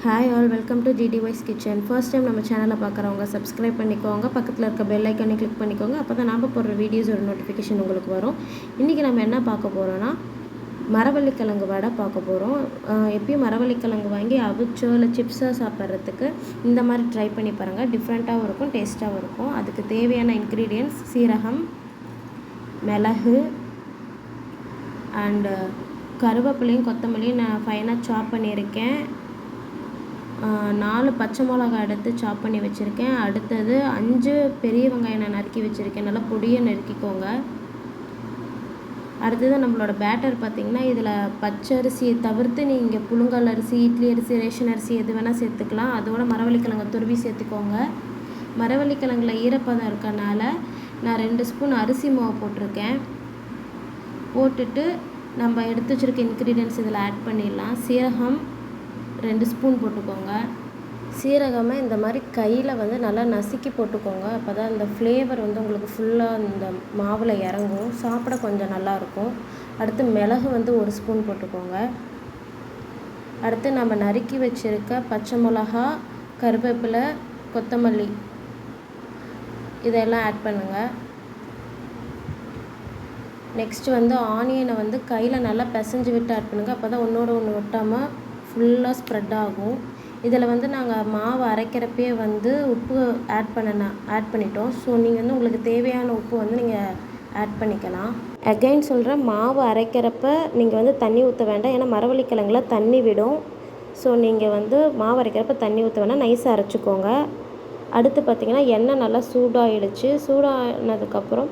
Hi all, welcome to GDY's kitchen. First time நம்ம சேனலை பார்க்குறவங்க சப்ஸ்கிரைப் பண்ணிக்கோங்க, பக்கத்தில் இருக்க பெல் ஐக்கானே கிளிக் பண்ணிக்கோங்க. அப்போ தான் நாம் போடுற வீடியோஸோட நோட்டிஃபிகேஷன் உங்களுக்கு வரும். இன்றைக்கி நம்ம என்ன பார்க்க போகிறோன்னா, மரவள்ளிக்கிழங்கு வடை பார்க்க போகிறோம். எப்பயும் மரவள்ளிக்கிழங்கு வாங்கி அவிச்சோ இல்லை சிப்ஸாக சாப்பிட்றதுக்கு இந்த மாதிரி ட்ரை பண்ணி பாருங்கள். டிஃப்ரெண்ட்டாகவும் இருக்கும், டேஸ்ட்டாகவும் இருக்கும். அதுக்கு தேவையான இன்க்ரீடியன்ட்ஸ் சீரகம், மிளகு அண்டு கருவேப்பிலையும் கொத்தமல்லியும் நான் ஃபைனாக சாப் பண்ணியிருக்கேன். 4 பச்சை மிளகா எடுத்து சாப் பண்ணி வச்சுருக்கேன். அடுத்தது 5 பெரிய வெங்காயம் நான் நறுக்கி வச்சுருக்கேன். நல்லா பொடியை நறுக்கிக்கோங்க. அடுத்தது நம்மளோட பேட்டர் பார்த்திங்கன்னா, இதில் பச்சரிசி தவிர்த்து நீங்கள் புழுங்கல் அரிசி, இட்லி அரிசி, ரேஷன் அரிசி எது வேணால் சேர்த்துக்கலாம். அதோட மரவள்ளிக்கிழங்கு துருவி சேர்த்துக்கோங்க. மரவள்ளிக்கிழங்குல ஈரப்பதம் இருக்கனால நான் 2 ஸ்பூன் அரிசி மாவு போட்டிருக்கேன். போட்டுட்டு நம்ம எடுத்து வச்சுருக்க இன்க்ரீடியன்ட்ஸ் இதில் ஆட் பண்ணிடலாம். சீரகம் 2 ஸ்பூன் போட்டுக்கோங்க. சீரகமாக இந்த மாதிரி கையில் நல்லா நசுக்கி போட்டுக்கோங்க. அப்போ தான் அந்த ஃப்ளேவர் உங்களுக்கு ஃபுல்லாக இந்த மாவில் இறங்கும், சாப்பிட கொஞ்சம் நல்லாயிருக்கும். அடுத்து மிளகு 1 ஸ்பூன் போட்டுக்கோங்க. அடுத்து நம்ம நறுக்கி வச்சுருக்க பச்சை மிளகா, கருவேப்பிலை, கொத்தமல்லி இதெல்லாம் ஆட் பண்ணுங்கள். நெக்ஸ்ட்டு ஆனியனை கையில் நல்லா பிசைஞ்சு விட்டு ஆட் பண்ணுங்கள். அப்போ தான் ஒன்றோட ஒன்று ஒட்டாமல் ஃபுல்லாக ஸ்ப்ரெட் ஆகும். இதில் நாங்கள் மாவு அரைக்கிறப்பே உப்பு ஆட் பண்ணிட்டோம். ஸோ நீங்கள் உங்களுக்கு தேவையான உப்பு நீங்கள் ஆட் பண்ணிக்கலாம். அகைன் சொல்கிறேன், மாவு அரைக்கிறப்ப நீங்கள் தண்ணி ஊற்ற வேண்டாம். ஏன்னா மரவள்ளிக்கிழங்குல தண்ணி விடும். ஸோ நீங்கள் மாவு அரைக்கிறப்ப தண்ணி ஊற்ற வேண்டாம், நைஸாக அரைச்சிக்கோங்க. அடுத்து பார்த்திங்கன்னா, எண்ணெய் நல்லா சூடாகிடுச்சு. சூடானதுக்கப்புறம்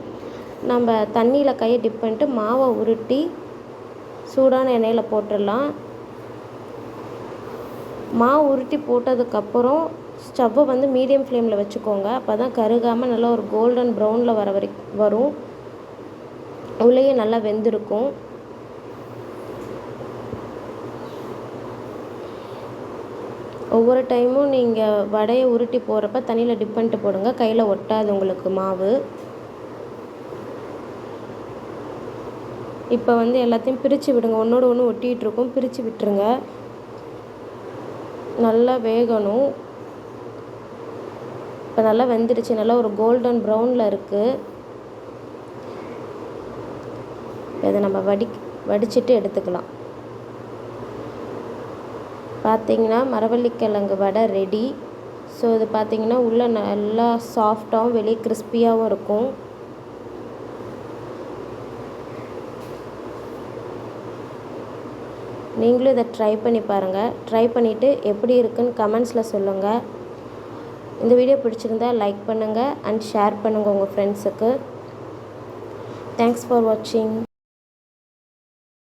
நம்ம தண்ணியில் கையை டிப் பண்ணிட்டு மாவை உருட்டி சூடான எண்ணெயில் போட்டுடலாம். மாவு உருட்டி போட்டதுக்கப்புறம் ஸ்டவ்வை மீடியம் ஃப்ளேமில் வச்சுக்கோங்க. அப்போ தான் கருகாமல் நல்லா ஒரு கோல்டன் ப்ரௌனில் வரும். உள்ளேயே நல்லா வெந்திருக்கும். ஒவ்வொரு டைமும் நீங்கள் வடையை உருட்டி போடுறப்ப தண்ணியில் டிப் பண்ணிட்டு போடுங்க, கையில் ஒட்டாது உங்களுக்கு மாவு. இப்போ எல்லாத்தையும் பிரித்து விடுங்க. ஒன்றோட ஒன்று ஒட்டிகிட்டு இருக்கும், பிரித்து விட்டுருங்க. நல்லா வேகணும். இப்போ நல்லா வெந்துடுச்சு, நல்லா ஒரு கோல்டன் ப்ரௌனில் இருக்குது. இதை நம்ம வடிச்சிட்டு எடுத்துக்கலாம். பார்த்திங்கன்னா மரவள்ளிக்கிழங்கு வடை ரெடி. ஸோ இது பார்த்திங்கன்னா உள்ளே நல்லா சாஃப்டாகவும் வெளியே கிறிஸ்பியாகவும் இருக்கும். நீங்களும் இதை ட்ரை பண்ணி பாருங்கள். ட்ரை பண்ணிவிட்டு எப்படி இருக்குன்னு கமெண்ட்ஸில் சொல்லுங்கள். இந்த வீடியோ பிடிச்சிருந்தா லைக் பண்ணுங்கள் அண்ட் ஷேர் பண்ணுங்கள் உங்கள் ஃப்ரெண்ட்ஸுக்கு. தேங்க்ஸ் ஃபார் வாட்சிங்.